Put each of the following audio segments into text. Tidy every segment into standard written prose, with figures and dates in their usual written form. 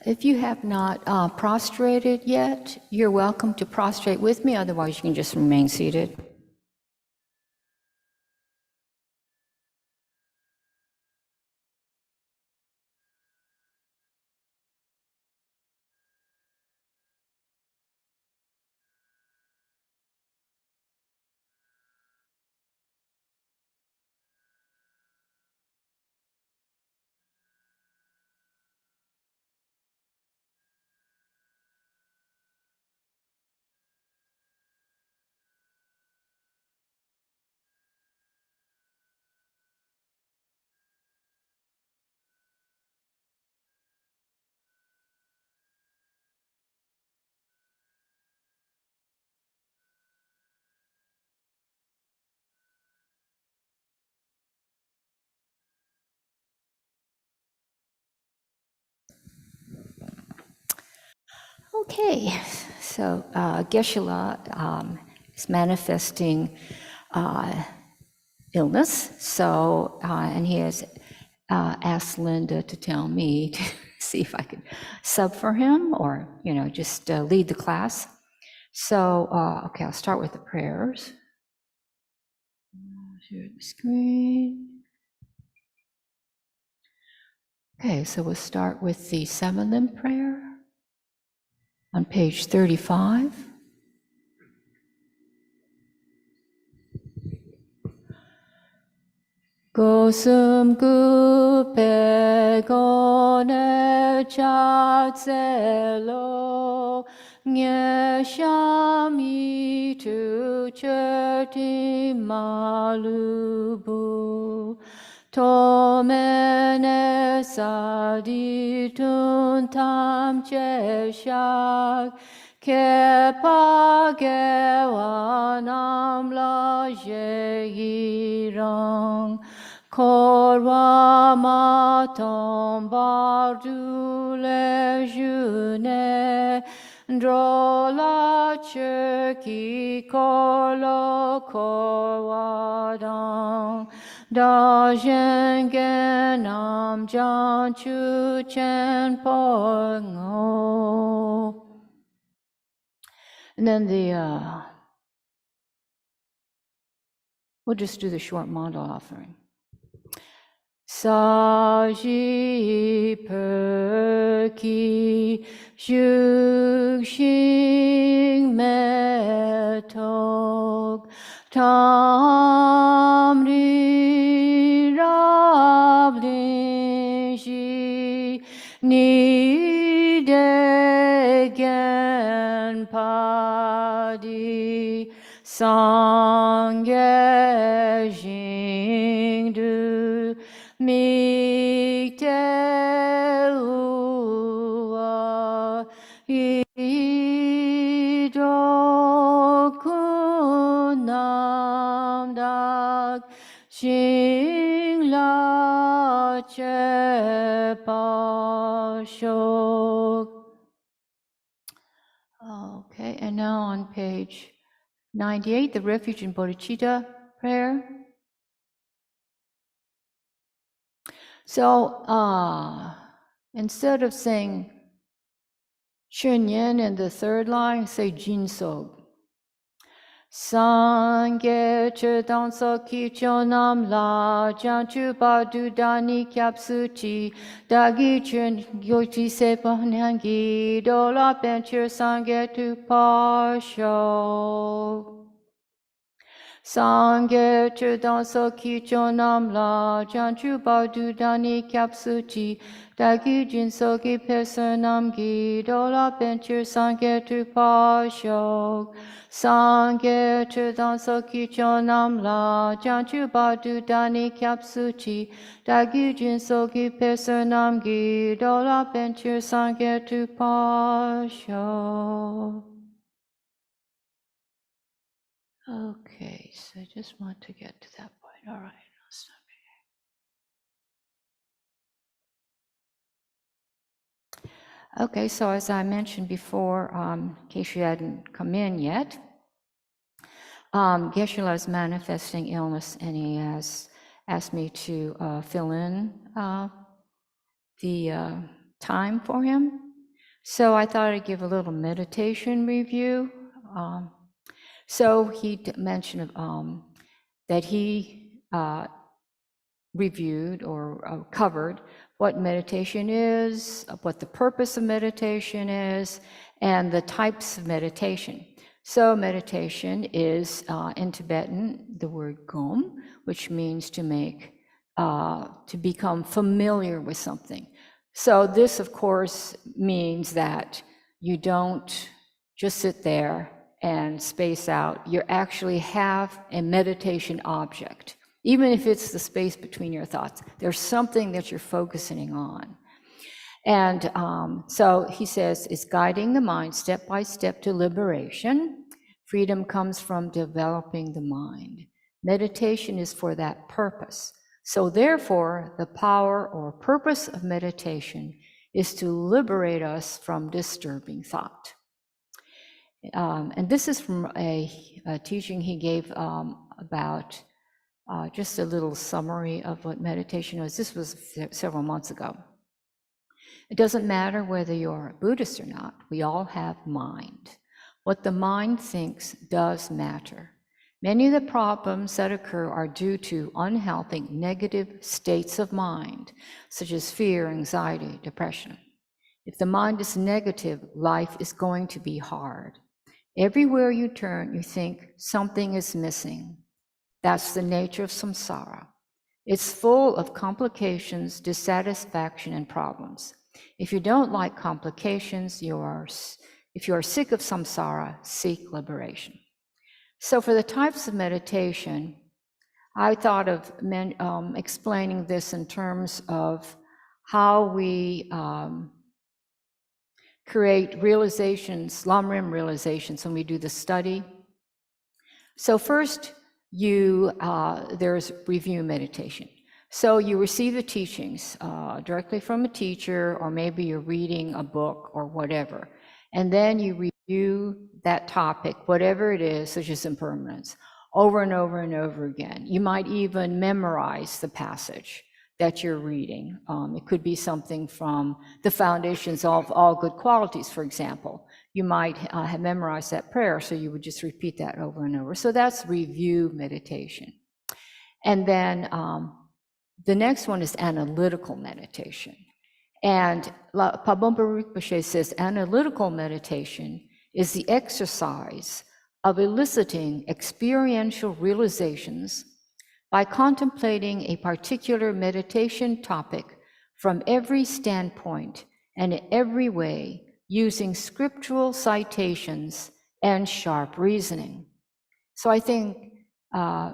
If you have not prostrated yet, you're welcome to prostrate with me, otherwise you can just remain seated. Okay, so Geshe-la is manifesting illness, so and he has asked Linda to tell me to see if I could sub for him, or just lead the class. So okay, I'll start with the prayers. Share the screen. Okay, so we'll start with the Lamrim Prayer on page 35. Gosum gu pegone chatzelo nye shami tu cherti malubu tomene saditun tam cheshak kepagewanam la jeirang korwa matom bardule june drola ki kolo kowadang da zhengen nam jan chu chen po ngo. And then we'll just do the short mandal offering. Sa ji per ki shu xing me tok tam ri rab lin ji ni de gen pa di sangye jing du mi te ua i do kunam dak jing la che pa shok. Okay, and now on page 98, the refuge in bodhicitta prayer. So instead of saying Chunyin in the third line, say Jinsog. Sangye chedang so ki chonam la janchu ba du dani kyap suchi dagi chun yochi se panyangi do la benchir sangye tu pa sho. Sangye chedang so ki chonam la janchu ba du dani kyap suchi dagi jin so ki personam gi do la benchir sangye tu pa sho. Sangye chedang so ki chonam la janchu ba du dani kyap suchi dagi jin so ki personam gi do la benchir sangye tu pa sho. Okay, so I just want to get to that point. All right, I'll stop here. Okay, so as I mentioned before, in case you hadn't come in yet, Geshe-la is manifesting illness, and he has asked me to fill in the time for him. So I thought I'd give a little meditation review. So he mentioned that he reviewed or covered what meditation is, what the purpose of meditation is, and the types of meditation. So meditation is, in Tibetan, the word gom, which means to make, to become familiar with something. So this, of course, means that you don't just sit there and space out. You actually have a meditation object. Even if it's the space between your thoughts, there's something that you're focusing on. And so he says, it's guiding the mind step by step to liberation. Freedom comes from developing the mind. Meditation is for that purpose. So therefore, the power or purpose of meditation is to liberate us from disturbing thought. And this is from a teaching he gave about just a little summary of what meditation was. This was several months ago. It doesn't matter whether you're a Buddhist or not, we all have mind. What the mind thinks does matter. Many of the problems that occur are due to unhealthy, negative states of mind, such as fear, anxiety, depression. If the mind is negative, life is going to be hard. Everywhere you turn, you think something is missing. That's the nature of samsara. It's full of complications, dissatisfaction, and problems. If you don't like complications, if you are sick of samsara, seek liberation. So for the types of meditation, I thought of explaining this in terms of how we create realizations, Lamrim realizations, when we do the study. So first, there's review meditation. So you receive the teachings directly from a teacher, or maybe you're reading a book or whatever, and then you review that topic, whatever it is, such as impermanence, over and over and over again. You might even memorize the passage that you're reading. It could be something from the Foundations of All Good Qualities, for example. You might have memorized that prayer, so you would just repeat that over and over. So that's review meditation. And then the next one is analytical meditation. And Pabomba Rinpoche says analytical meditation is the exercise of eliciting experiential realizations by contemplating a particular meditation topic from every standpoint and in every way, using scriptural citations and sharp reasoning. So I think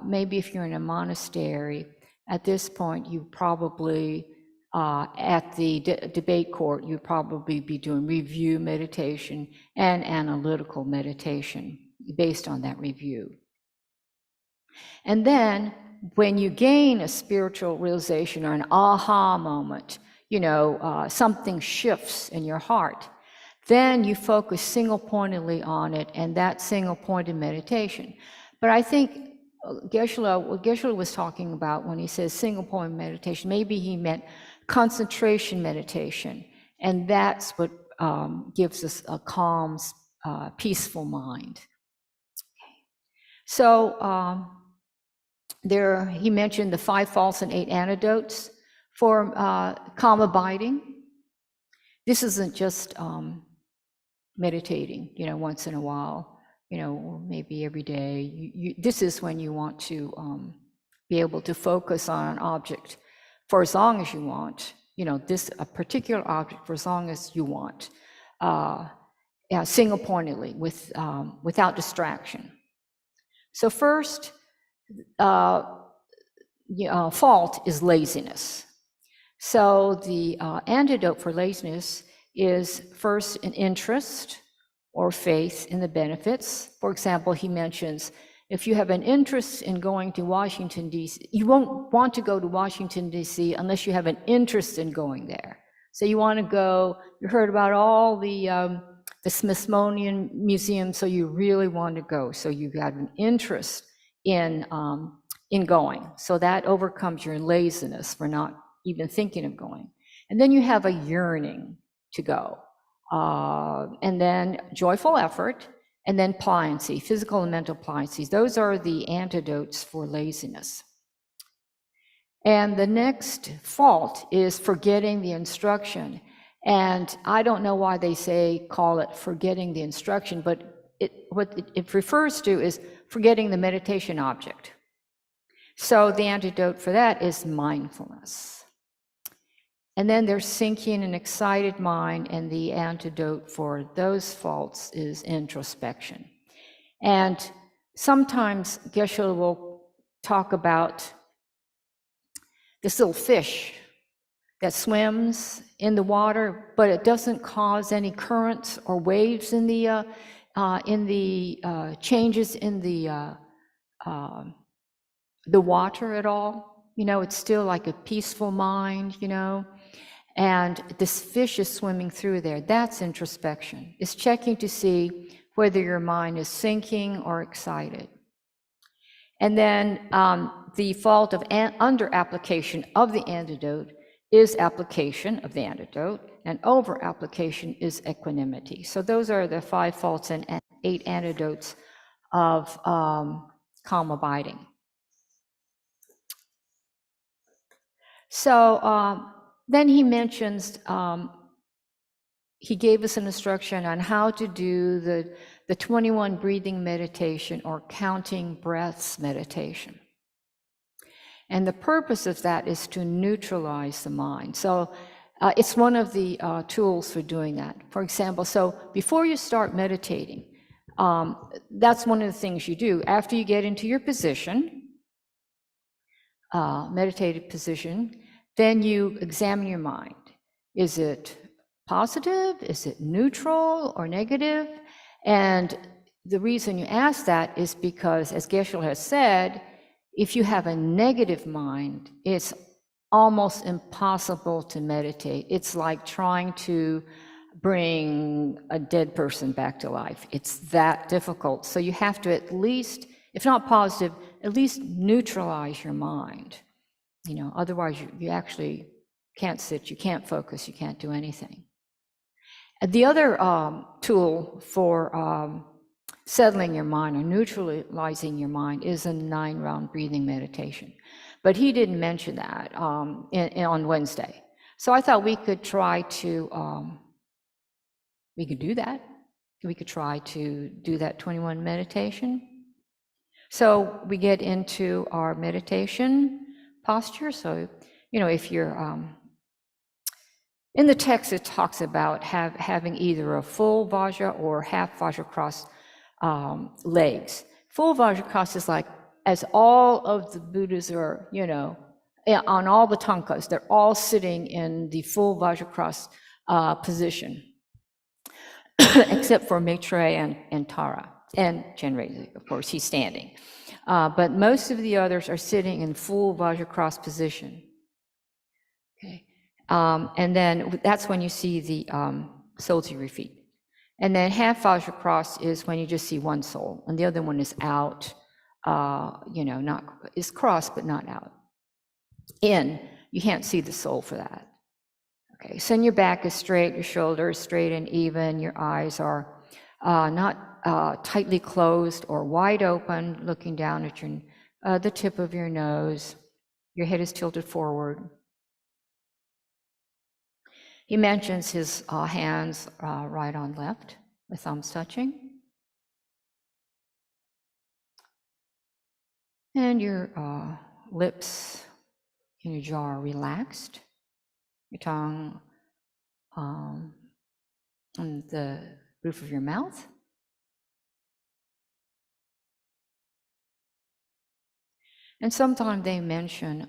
maybe if you're in a monastery, at this point, you probably, at the debate court, you'd probably be doing review meditation and analytical meditation based on that review. And then when you gain a spiritual realization or an aha moment, something shifts in your heart, then you focus single-pointedly on it, and that single-pointed meditation. But I think what Geshe-la was talking about when he says single-point meditation, maybe he meant concentration meditation, and that's what gives us a calm, peaceful mind. Okay. So he mentioned the 5 faults and 8 antidotes for calm abiding. This isn't just meditating, once in a while, or maybe every day. This is when you want to be able to focus on an object for as long as you want, a particular object for as long as you want, single-pointedly, without distraction. So first, fault is laziness. So the antidote for laziness is first an interest or faith in the benefits. For example, he mentions, if you have an interest in going to Washington, D.C., you won't want to go to Washington, D.C. unless you have an interest in going there. So you want to go, you heard about all the Smithsonian Museum, so you really want to go. So you've got an interest in going. So that overcomes your laziness for not even thinking of going. And then you have a yearning to go. And then joyful effort, and then pliancy, physical and mental pliancy. Those are the antidotes for laziness. And the next fault is forgetting the instruction. And I don't know why they call it forgetting the instruction, but what it refers to is forgetting the meditation object. So the antidote for that is mindfulness. And then there's sinking an excited mind, and the antidote for those faults is introspection. And sometimes Geshe-la will talk about this little fish that swims in the water, but it doesn't cause any currents or waves in the changes in the water at all. It's still like a peaceful mind, and this fish is swimming through there. That's introspection. It's checking to see whether your mind is sinking or excited. And then the fault of under-application of the antidote is application of the antidote, and over-application is equanimity. So those are the 5 faults and 8 antidotes of calm abiding. So then he mentions, he gave us an instruction on how to do the 21 breathing meditation, or counting breaths meditation. And the purpose of that is to neutralize the mind. So it's one of the tools for doing that. For example, so before you start meditating, that's one of the things you do. After you get into your position, meditative position, then you examine your mind. Is it positive? Is it neutral or negative? And the reason you ask that is because, as Geshe-la has said, if you have a negative mind, it's almost impossible to meditate. It's like trying to bring a dead person back to life. It's that difficult. So you have to at least, if not positive, at least neutralize your mind. Otherwise you actually can't sit, you can't focus, you can't do anything. The other tool for settling your mind or neutralizing your mind is a 9-round breathing meditation. But he didn't mention that on Wednesday. So I thought we could try to, we could do that. We could try to do that 21 meditation. So we get into our meditation posture. So, if you're, in the text, it talks about having either a full Vajra or half Vajra cross legs. Full Vajra cross is like, as all of the Buddhas are, on all the Tankas, they're all sitting in the full Vajra cross position, except for Maitreya and Tara, and Chenrezig, of course, he's standing. But most of the others are sitting in full Vajra cross position. Okay. And then that's when you see the soles of your feet. And then half Vajra cross is when you just see one sole, and the other one is out, is crossed but not out. You can't see the sole for that. Okay, so your back is straight, your shoulders straight and even, your eyes are not tightly closed or wide open, looking down at the tip of your nose. Your head is tilted forward. He mentions his hands right on left, the thumbs touching. And your lips and your jaw are relaxed. Your tongue on the roof of your mouth. And sometimes they mention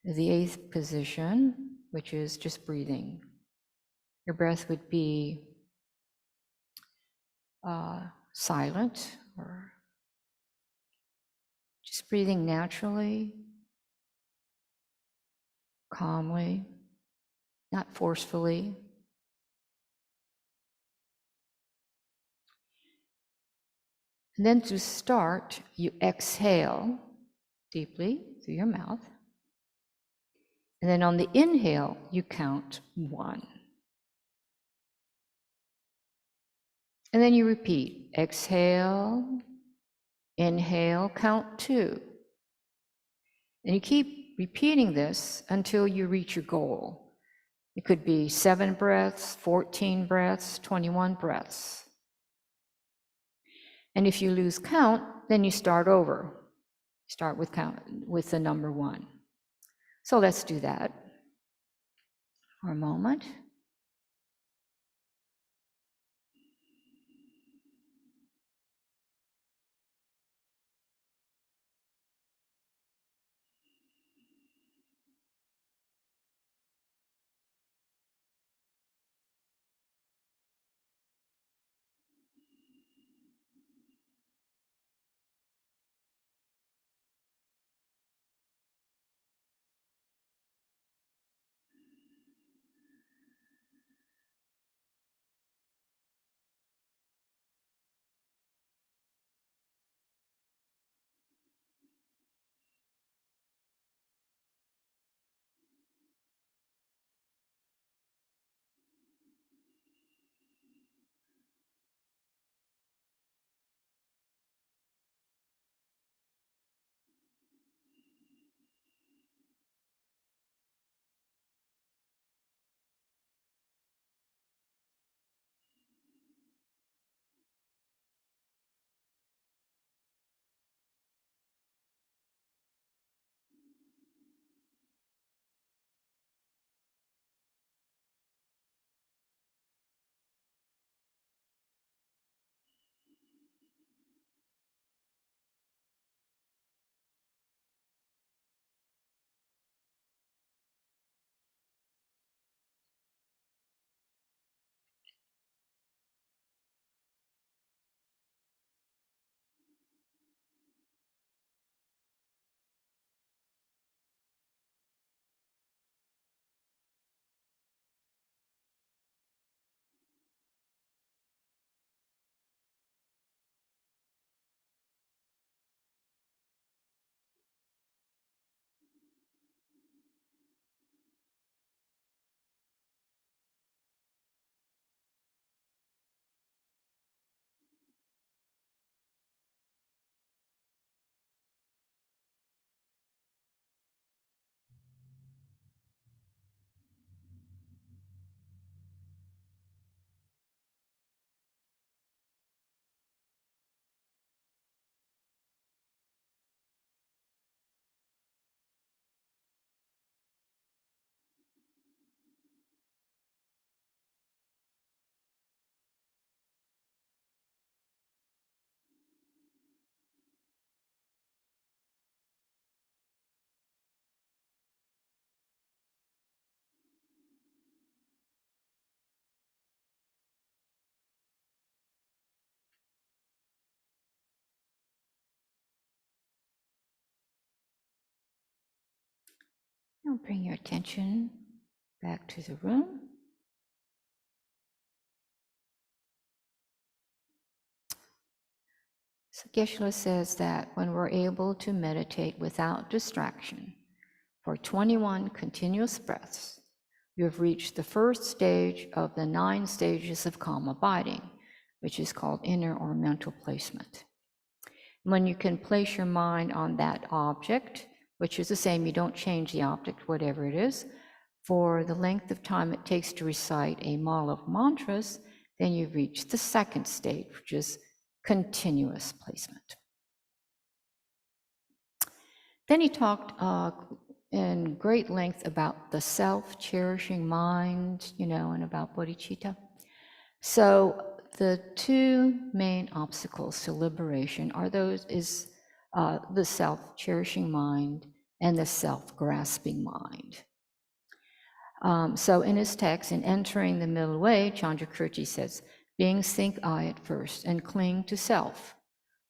the 8th position, which is just breathing. Your breath would be silent, or just breathing naturally, calmly, not forcefully. And then to start, you exhale deeply through your mouth. And then on the inhale, you count 1. And then you repeat, exhale, inhale, count 2. And you keep repeating this until you reach your goal. It could be 7 breaths, 14 breaths, 21 breaths. And if you lose count, then you start over. Start with the number 1. So let's do that for a moment. Now bring your attention back to the room. So Geshe-la says that when we're able to meditate without distraction for 21 continuous breaths, you have reached the first stage of the 9 stages of calm abiding, which is called inner or mental placement. When you can place your mind on that object, which is the same, you don't change the object, whatever it is, for the length of time it takes to recite a mala of mantras, then you reach the second stage, which is continuous placement. Then he talked in great length about the self-cherishing mind, and about bodhicitta. So the 2 main obstacles to liberation are the self-cherishing mind and the self-grasping mind. So in his text, in Entering the Middle Way, Chandrakirti says, beings think I at first and cling to self.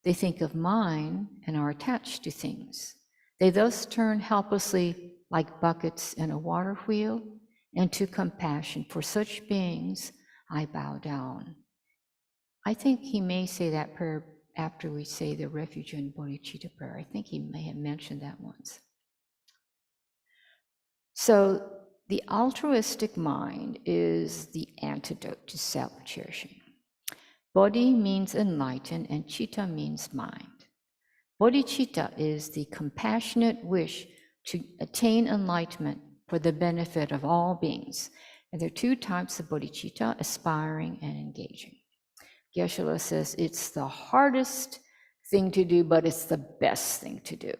They think of mine and are attached to things. They thus turn helplessly like buckets in a water wheel, and to compassion for such beings I bow down. I think he may say that prayer after we say the Refuge and Bodhicitta prayer. I think he may have mentioned that once. So the altruistic mind is the antidote to self-cherishing. Bodhi means enlighten and citta means mind. Bodhicitta is the compassionate wish to attain enlightenment for the benefit of all beings. And there are 2 types of bodhicitta, aspiring and engaging. Geshe-la says it's the hardest thing to do, but it's the best thing to do.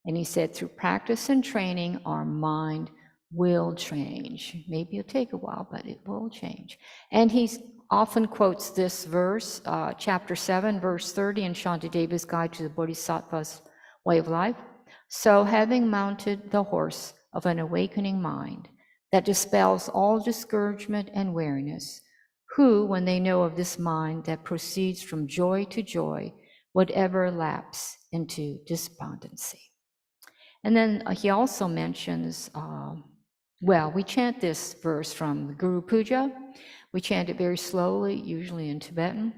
And he said through practice and training, our mind will change. Maybe it'll take a while, but it will change. And he often quotes this verse, chapter 7, verse 30 in Shantideva's Guide to the Bodhisattva's Way of Life. So having mounted the horse of an awakening mind that dispels all discouragement and weariness, who, when they know of this mind that proceeds from joy to joy, would ever lapse into despondency. And then he also mentions, we chant this verse from the Guru Puja. We chant it very slowly, usually in Tibetan.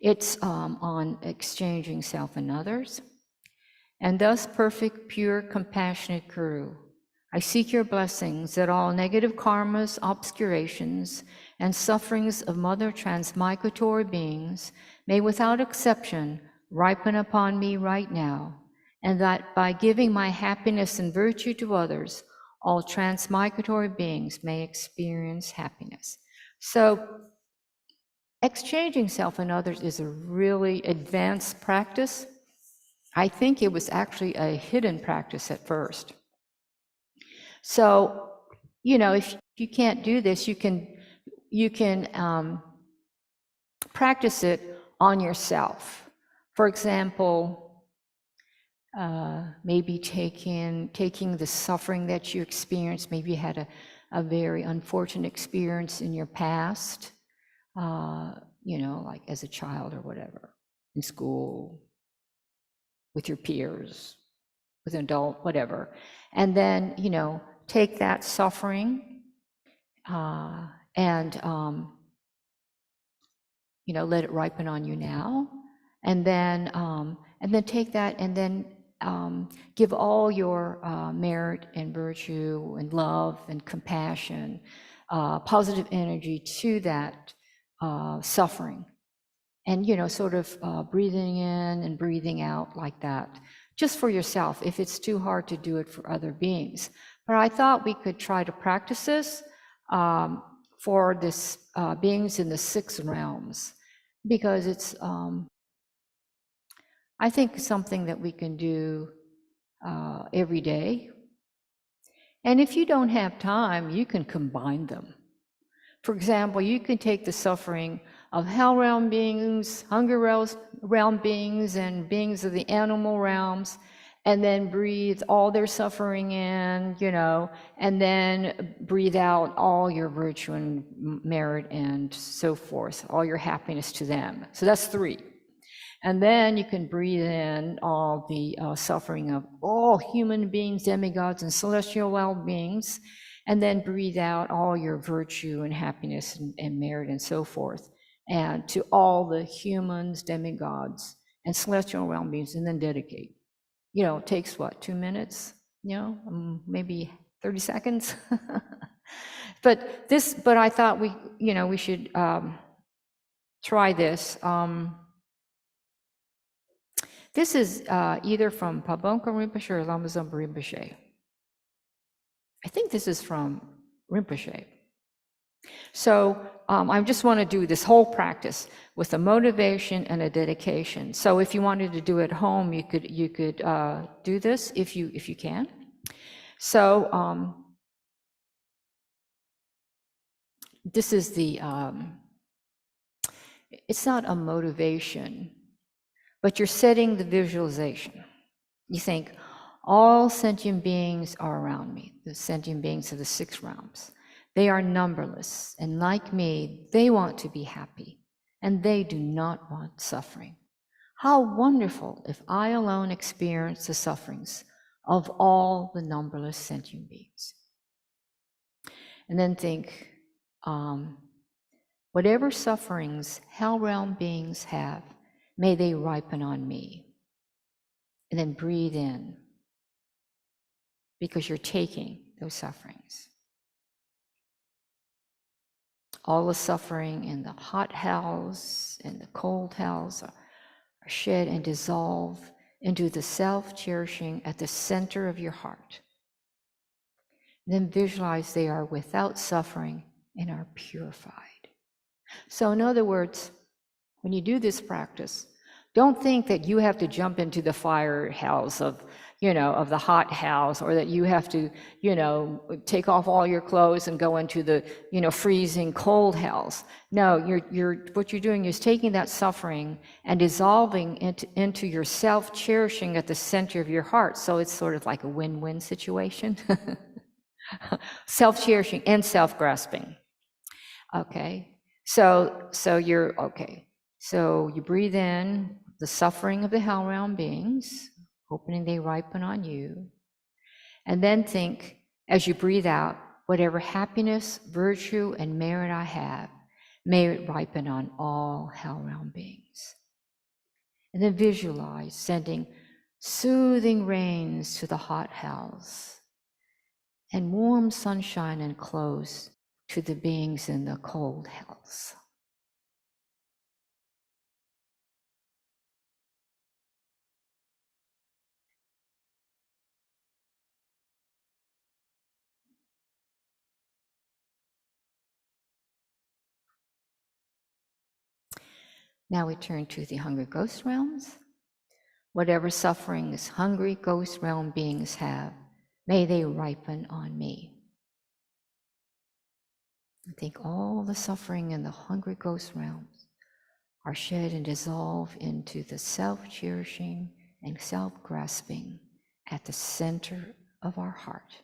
It's on exchanging self and others. And thus, perfect, pure, compassionate Guru, I seek your blessings that all negative karmas, obscurations, and sufferings of mother transmigratory beings may without exception ripen upon me right now, and that by giving my happiness and virtue to others, all transmigratory beings may experience happiness. So exchanging self and others is a really advanced practice. I think it was actually a hidden practice at first. So, if you can't do this, you can practice it on yourself. For example, maybe taking the suffering that you experienced. Maybe you had a very unfortunate experience in your past, like as a child or whatever, in school, with your peers, with an adult, whatever. And then, take that suffering and let it ripen on you now. And then take that and then give all your merit and virtue and love and compassion, positive energy to that suffering. And, sort of breathing in and breathing out like that, just for yourself, if it's too hard to do it for other beings. But I thought we could try to practice this for this beings in the 6 realms, because it's, I think, something that we can do every day. And if you don't have time, you can combine them. For example, you can take the suffering of hell realm beings, hunger realm beings, and beings of the animal realms, and then breathe all their suffering in, and then breathe out all your virtue and merit and so forth, all your happiness to them. So that's 3. And then you can breathe in all the suffering of all human beings, demigods, and celestial wild beings, and then breathe out all your virtue and happiness and merit and so forth, and to all the humans, demigods, and celestial realm beings, and then dedicate. It takes what, 2 minutes? Maybe 30 seconds. But I thought we should try this. This is either from Pabonka Rinpoche or Lama Zopa Rinpoche. I think this is from Rinpoche. So I just want to do this whole practice with a motivation and a dedication. So if you wanted to do it at home, you could do this if you can. So this is the. It's not a motivation, but you're setting the visualization. You think, all sentient beings are around me, the sentient beings of the 6 realms. They are numberless, and like me, they want to be happy, and they do not want suffering. How wonderful if I alone experience the sufferings of all the numberless sentient beings. And then think, whatever sufferings hell realm beings have, may they ripen on me. And then breathe in, because you're taking those sufferings. All the suffering in the hot hells and the cold hells are shed and dissolve into the self-cherishing at the center of your heart. And then visualize they are without suffering and are purified. So in other words, when you do this practice, don't think that you have to jump into the fire hells of the hot hells, or that you have to, take off all your clothes and go into the, freezing cold hells. No, what you're doing is taking that suffering and dissolving into your self-cherishing at the center of your heart. So it's sort of like a win-win situation. Self-cherishing and self-grasping. Okay, so you're okay. So you breathe in the suffering of the hell realm beings, hoping they ripen on you. And then think, as you breathe out, whatever happiness, virtue, and merit I have, may it ripen on all hell realm beings. And then visualize sending soothing rains to the hot hells, and warm sunshine and clothes to the beings in the cold hells. Now we turn to the hungry ghost realms. Whatever sufferings hungry ghost realm beings have, may they ripen on me. I think all the suffering in the hungry ghost realms are shed and dissolve into the self-cherishing and self-grasping at the center of our heart.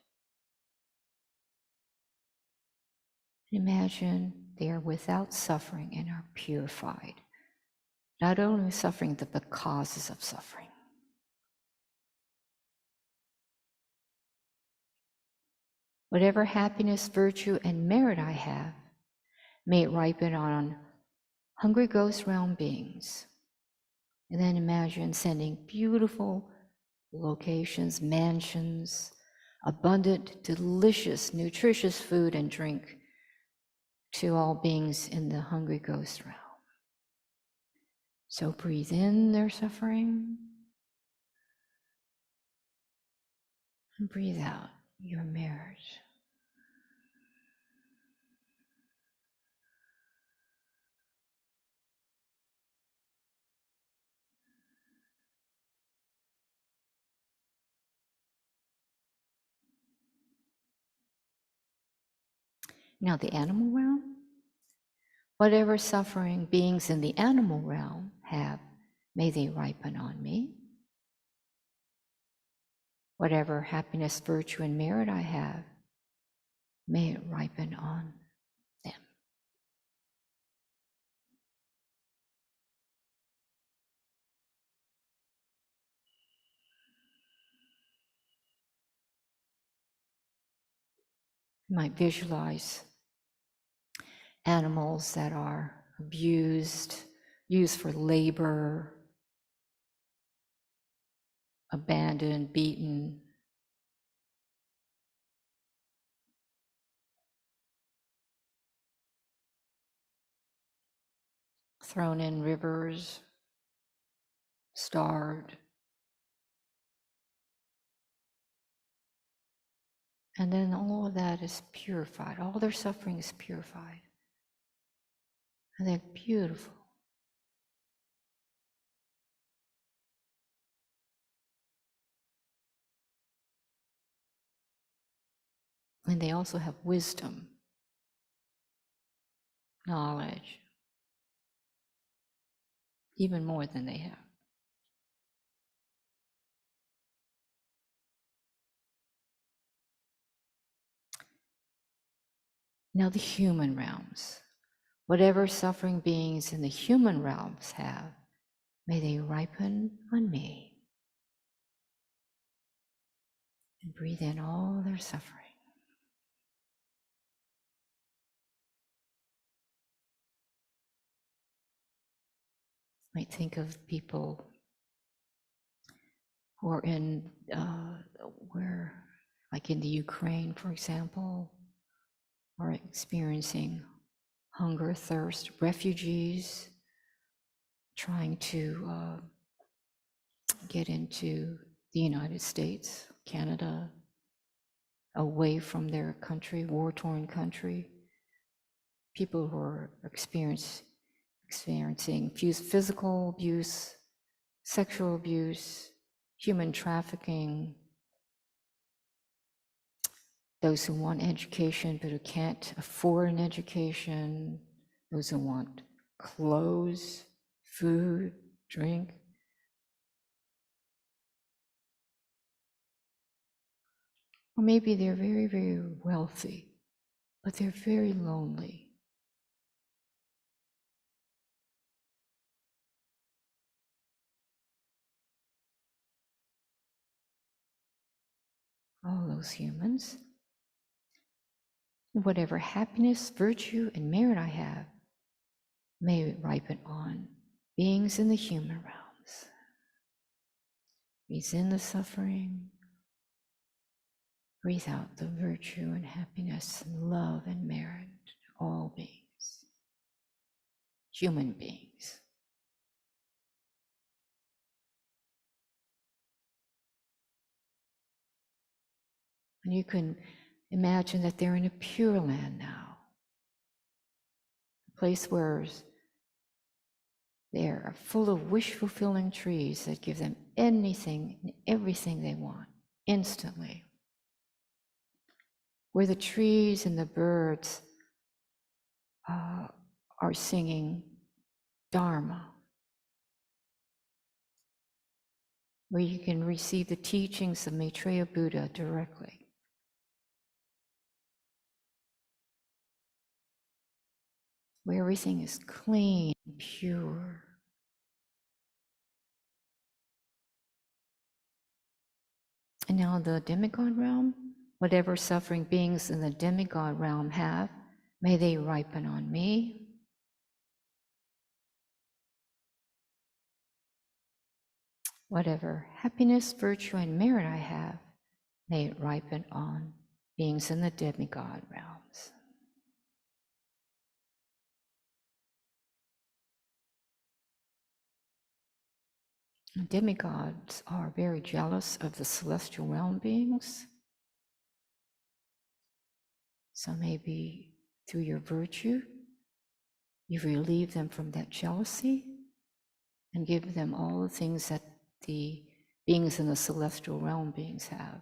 Imagine they are without suffering and are purified. Not only suffering, but the causes of suffering. Whatever happiness, virtue, and merit I have, may it ripen on hungry ghost realm beings. And then imagine sending beautiful locations, mansions, abundant, delicious, nutritious food and drink to all beings in the hungry ghost realm. So breathe in their suffering and breathe out your merit. Now the animal realm. Whatever suffering beings in the animal realm have, may they ripen on me. Whatever happiness, virtue, and merit I have, may it ripen on them. You might visualize animals that are abused, used for labor, abandoned, beaten. Thrown in rivers, starved. And then all of that is purified. All their suffering is purified. And they're beautiful. And they also have wisdom, knowledge, even more than they have. Now the human realms. Whatever suffering beings in the human realms have, may they ripen on me. And breathe in all their suffering. Might think of people who are in like in the Ukraine, for example, are experiencing hunger, thirst, refugees trying to get into the United States, Canada, away from their country, war-torn country. People who are experiencing physical abuse, sexual abuse, human trafficking, those who want education but who can't afford an education, those who want clothes, food, drink. Or maybe they're very, very wealthy, but they're very lonely. All those humans, whatever happiness, virtue, and merit I have, may it ripen on beings in the human realms. Breathe in the suffering, breathe out the virtue and happiness and love and merit, all beings, human beings. And you can imagine that they're in a pure land now, a place where they are full of wish-fulfilling trees that give them anything and everything they want instantly. Where the trees and the birds are singing Dharma. Where you can receive the teachings of Maitreya Buddha directly. Where everything is clean, pure. And now the demigod realm, whatever suffering beings in the demigod realm have, may they ripen on me. Whatever happiness, virtue, and merit I have, may it ripen on beings in the demigod realms. Demigods are very jealous of the celestial realm beings. So maybe through your virtue, you relieve them from that jealousy and give them all the things that the beings in the celestial realm beings have.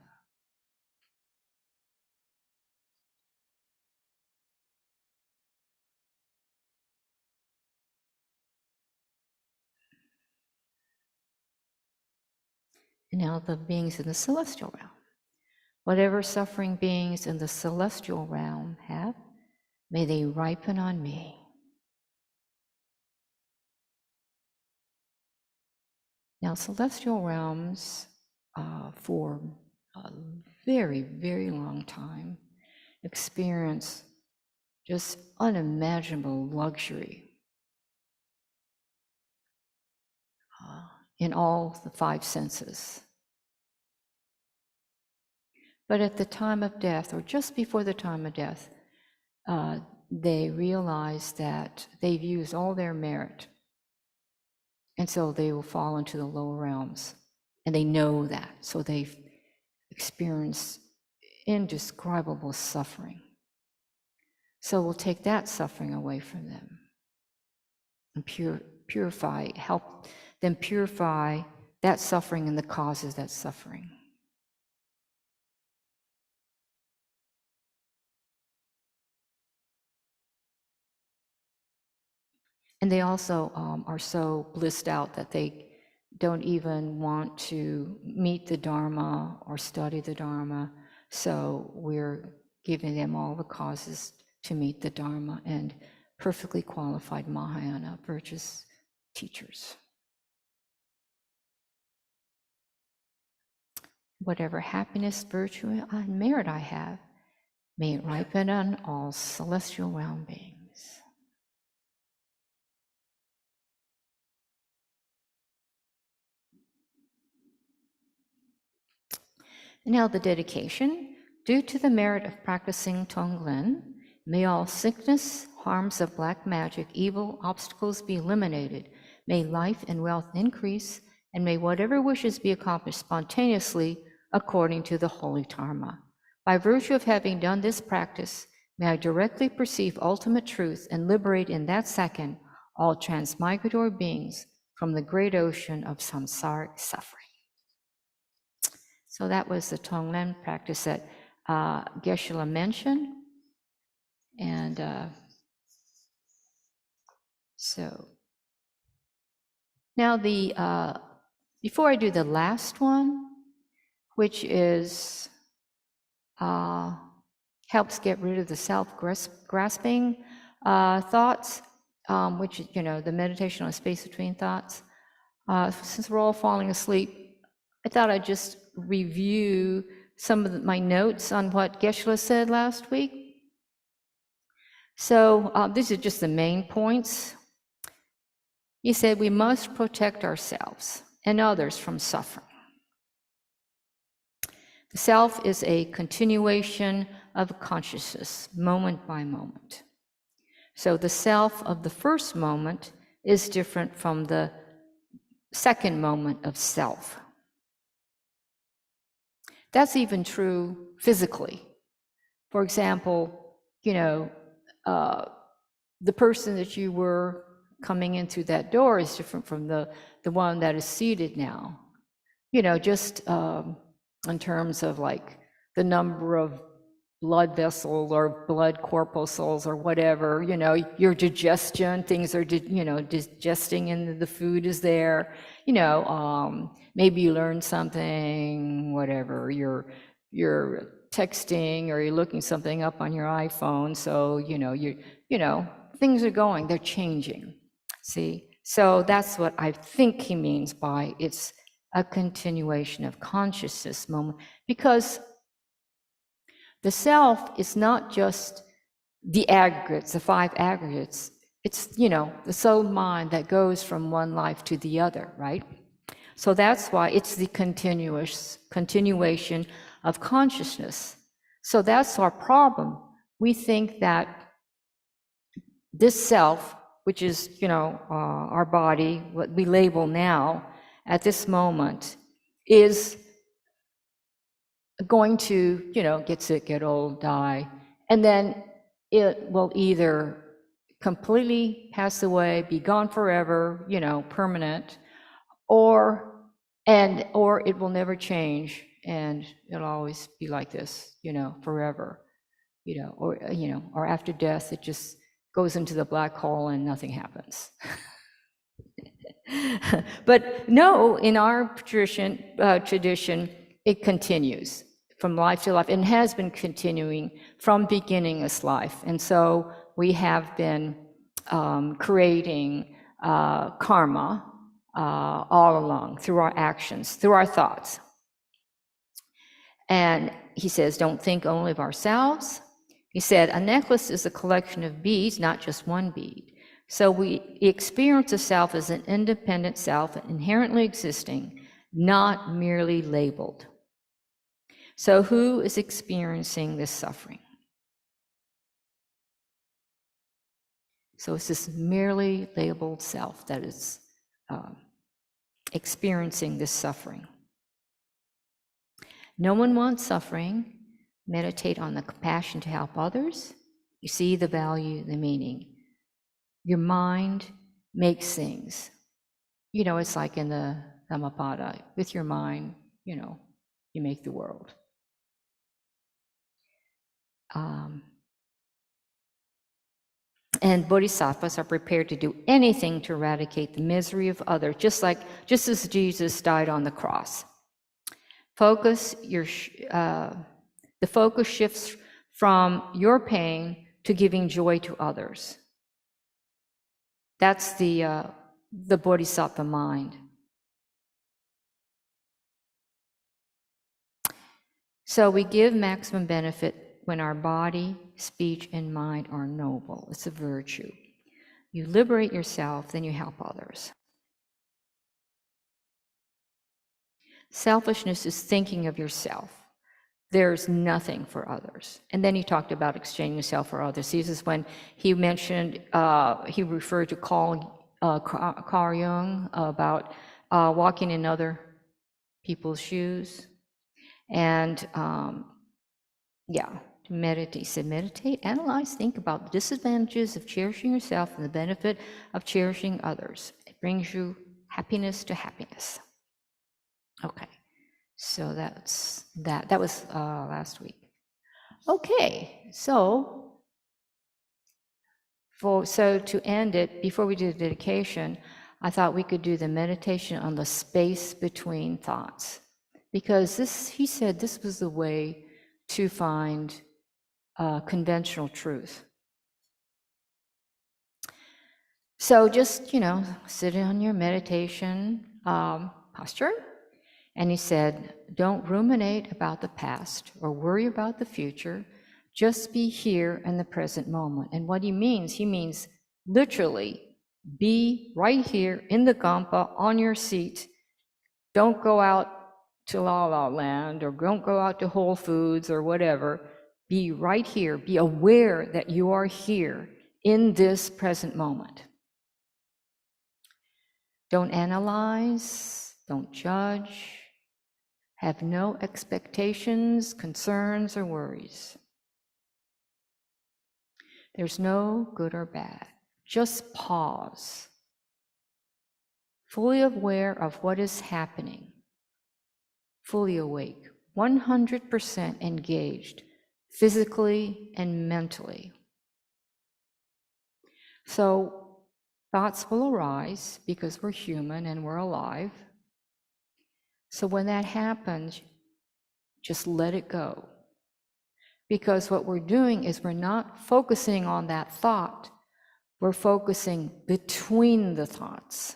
And now the beings in the celestial realm. Whatever suffering beings in the celestial realm have, may they ripen on me. Now, celestial realms for a very, very long time experience just unimaginable luxury in all the five senses. But at the time of death, or just before the time of death, they realize that they've used all their merit, and so they will fall into the lower realms. And they know that, so they've experienced indescribable suffering. So we'll take that suffering away from them and purify, help them purify that suffering and the causes of that suffering. And they also are so blissed out that they don't even want to meet the Dharma or study the Dharma. So we're giving them all the causes to meet the Dharma and perfectly qualified Mahayana virtuous teachers. Whatever happiness, virtue, and merit I have, may it ripen on all celestial realm beings. Now the dedication. Due to the merit of practicing Tonglen, may all sickness, harms of black magic, evil obstacles be eliminated. May life and wealth increase, and may whatever wishes be accomplished spontaneously according to the holy Dharma. By virtue of having done this practice, may I directly perceive ultimate truth and liberate in that second all transmigratory beings from the great ocean of samsaric suffering. So that was the Tonglen practice that Geshe-la mentioned. And so now before I do the last one, which is helps get rid of the self-grasping thoughts, which is, the meditation on space between thoughts. Since we're all falling asleep, I thought I'd just review some of my notes on what Geshe-la said last week. So these are just the main points. He said we must protect ourselves and others from suffering. The self is a continuation of consciousness, moment by moment. So the self of the first moment is different from the second moment of self. That's even true physically. For example, the person that you were coming in through that door is different from the one that is seated now. Just in terms of like the number of blood vessels or blood corpuscles or whatever, your digestion, things are, digesting and the food is there, maybe you learned something, whatever, you're texting or you're looking something up on your iPhone. So, things are going, they're changing. See? So that's what I think he means by it's a continuation of consciousness moment, because the self is not just the aggregates, the five aggregates. It's, the soul mind that goes from one life to the other, right? So that's why it's the continuation of consciousness. So that's our problem. We think that this self, which is, our body, what we label now at this moment, is going to, get sick, get old, die, and then it will either completely pass away, be gone forever, permanent, or it will never change and it'll always be like this, forever, or after death it just goes into the black hole and nothing happens. But no, in our tradition, it continues from life to life and has been continuing from beginningless life. And so we have been creating karma all along through our actions, through our thoughts. And he says, don't think only of ourselves, He said, a necklace is a collection of beads, not just one bead. So we experience a self as an independent self, inherently existing, not merely labeled. So who is experiencing this suffering? So it's this merely labeled self that is experiencing this suffering. No one wants suffering. Meditate on the compassion to help others. You see the value, the meaning. Your mind makes things. You know, it's like in the Dhammapada, with your mind, you know, you make the world. And bodhisattvas are prepared to do anything to eradicate the misery of others, just as Jesus died on the cross. The focus shifts from your pain to giving joy to others. That's the bodhisattva mind. So we give maximum benefit when our body, speech, and mind are noble. It's a virtue. You liberate yourself, then you help others. Selfishness is thinking of yourself. There's nothing for others. And then he talked about exchanging yourself for others. This is when he mentioned, he referred to Carl Jung about walking in other people's shoes. And to meditate. He said, meditate, analyze, think about the disadvantages of cherishing yourself and the benefit of cherishing others. It brings you happiness to happiness. Okay, so that's that. That was last week. Okay, so to end it, before we do the dedication, I thought we could do the meditation on the space between thoughts. Because he said this was the way to find conventional truth. So just, sit on your meditation posture. And he said, don't ruminate about the past or worry about the future. Just be here in the present moment. And what he means literally be right here in the Gampa on your seat. Don't go out to La La Land or don't go out to Whole Foods or whatever. Be right here. Be aware that you are here in this present moment. Don't analyze, don't judge, have no expectations, concerns, or worries. There's no good or bad. Just pause. Fully aware of what is happening. Fully awake. 100% engaged, physically and mentally. So thoughts will arise because we're human and we're alive. So when that happens, just let it go. Because what we're doing is we're not focusing on that thought, we're focusing between the thoughts.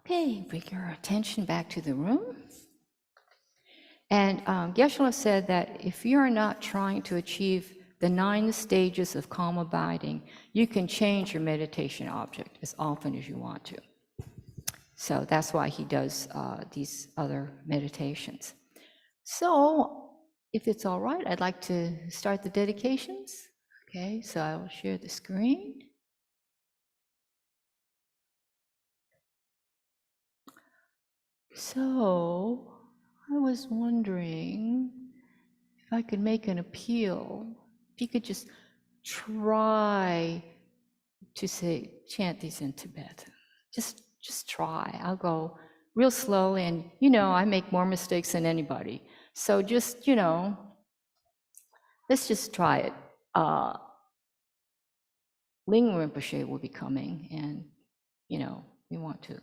Okay, bring your attention back to the room. And Geshe-la said that if you're not trying to achieve the 9 stages of calm abiding, you can change your meditation object as often as you want to. So that's why he does these other meditations. So if it's all right, I'd like to start the dedications. Okay, so I will share the screen. So I was wondering if I could make an appeal, if you could just try to chant these in Tibetan. Just try. I'll go real slowly, and I make more mistakes than anybody. So just, let's just try it. Ling Rinpoche will be coming, and we want to.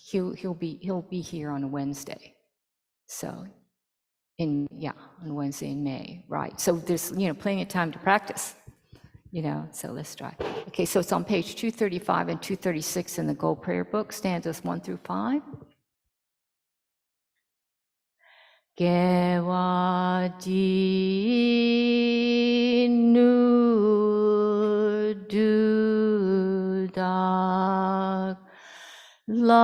He'll be here on a Wednesday. So on Wednesday in May, right? So there's plenty of time to practice. So let's try. Okay, so it's on page 235 and 236 in the Gold Prayer Book, stanzas 1 through 5. Gewa di nu du dak lama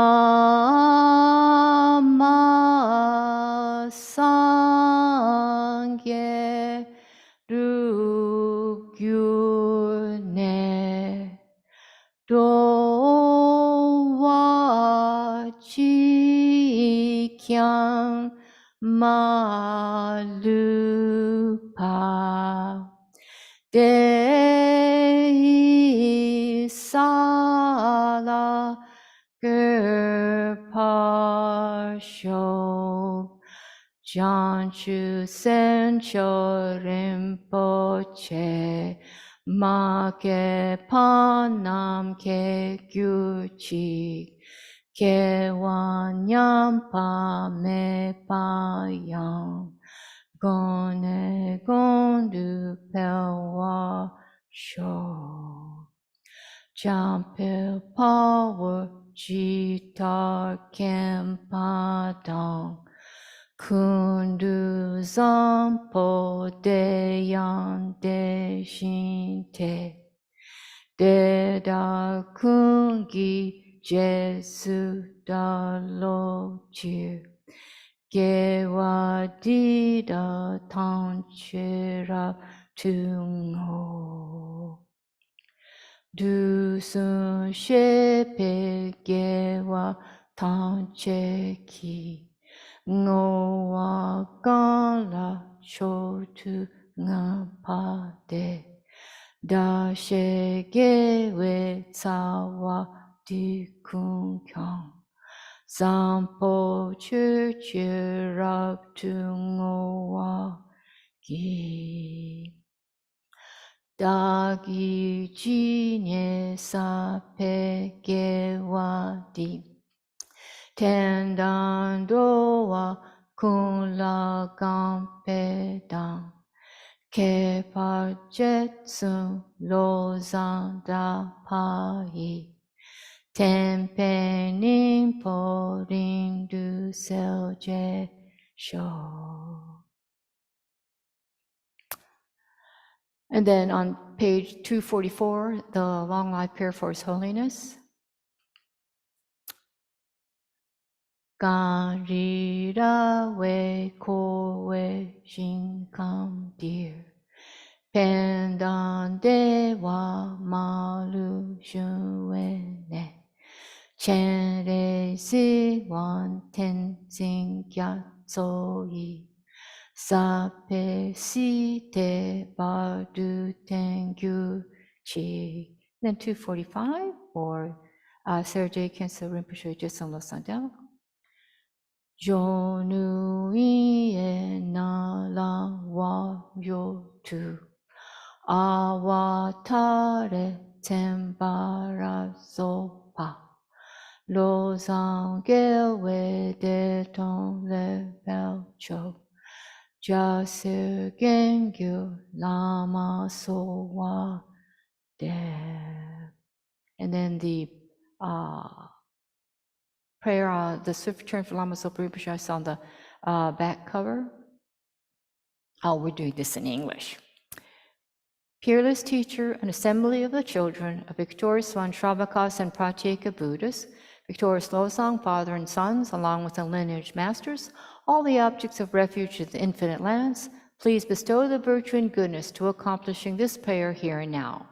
sangye ru gyur ne do wa chi kyang malupa de sala gerpasho janchu sencho rinpoche ma ke panam ke gyuchi ke wanyam pa me pa yang gone gondu pelwa sho Jampil power jitar kempadang kundu zampo deyan de shinte Deda kungi Jesu dalo chir Gewa dida tanchira tungo Du sun shepe gewa tancheki Ngowa gala chotu ngapade Da she gewe tsawa di kun kyang Zampo chirab tu ngowa gi Dagi jinye sape gewa di Tendan doa kun la gampe dang Ke parjetsun lo zan da pai Tempe nimpo rindu selje sho. And then on page 244, the Long Life Prayer for His Holiness. Garira we ko we shinkam dear. Pendan dewa malu shuwe ne. Chen re si wan ten sing gyat so yi. Sape si te bardu tengyu chi. Then 245 or Sarah J. Kensel Rinpoche Jetsun Lo Sandel. Jonu ie na la wa yo tu. Awatare tembara sopa. Lo zangel de ton le bel cho. Jasir gengyu lama sowa de. And then the prayer, the Swift Return for Lama Zopa Rinpoche is on the back cover. Oh, we're doing this in English. Peerless teacher, an assembly of the children of victorious Swan Shravakas and Pratyeka Buddhas, victorious Losang, father and sons, along with the lineage masters, all the objects of refuge of the infinite lands, Please bestow the virtue and goodness to accomplishing this prayer here and now.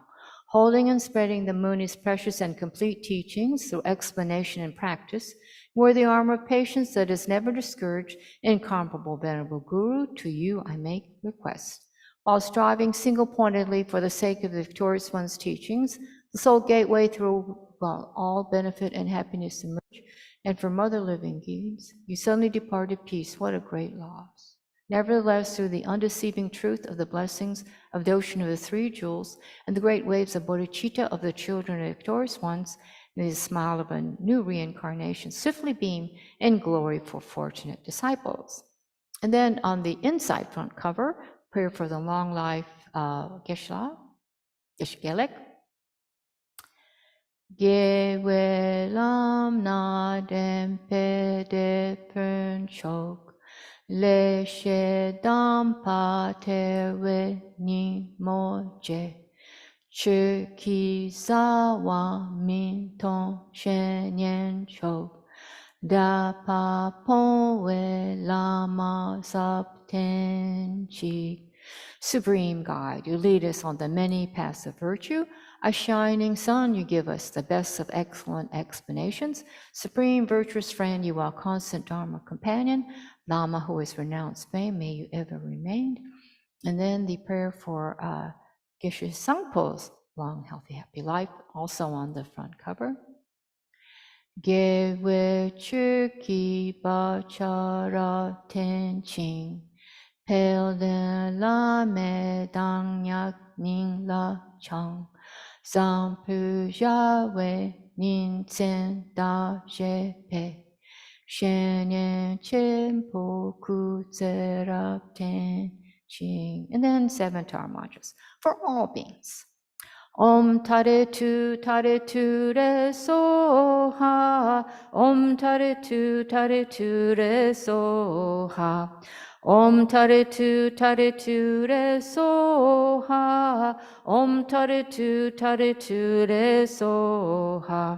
Holding and spreading the Muni's precious and complete teachings through explanation and practice, wear the armor of patience that is never discouraged, incomparable venerable Guru, to you I make request. While striving single-pointedly for the sake of the victorious one's teachings, the sole gateway through all benefit and happiness emerge, and from other living beings, you suddenly departed peace. What a great loss. Nevertheless, through the undeceiving truth of the blessings of the ocean of the three jewels and the great waves of bodhicitta of the children of the victorious ones, may the smile of a new reincarnation swiftly beam in glory for fortunate disciples. And then on the inside front cover, prayer for the long life Geshe Gelek. Ge lam na dem pe de pern chok. Le she dam pa te we ni mo je. Chu ki sa wa min ton shen yen chok. Da pa pon we lama sap ten chi. Supreme God, you lead us on the many paths of virtue. A shining sun, you give us the best of excellent explanations. Supreme virtuous friend, you are constant Dharma companion. Lama, who is renounced fame, may you ever remain. And then the prayer for Geshe Sangpo's long, healthy, happy life, also on the front cover. Gewe chuki bachara tenching. Pel de la me dang yak ning la chang. Zang pu ja we nin tsen da je pe. Shen yen chen po ku zerap ten ching. And then 7 Tara mantras for all beings. Om tare tu re so ha. Om tare tu re so ha. Om tare tu re so ha. Om tare tu re so ha.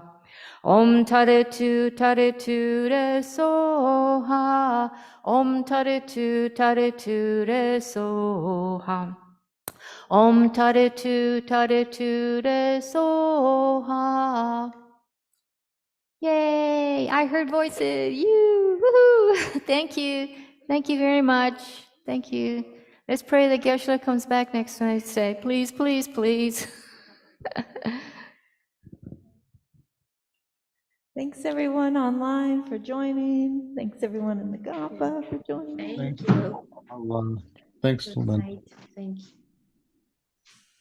Om tare tu re so ha. Om tare tu re so ha. Om tare tu re so ha. Yay! I heard voices. You! Woohoo! Thank you. Thank you very much. Thank you. Let's pray that Geshe comes back next Wednesday. Please, please, please. Thanks everyone online for joining. Thanks everyone in the GAPA for joining. Thank you. Thanks, Good Suman. night. Thank you.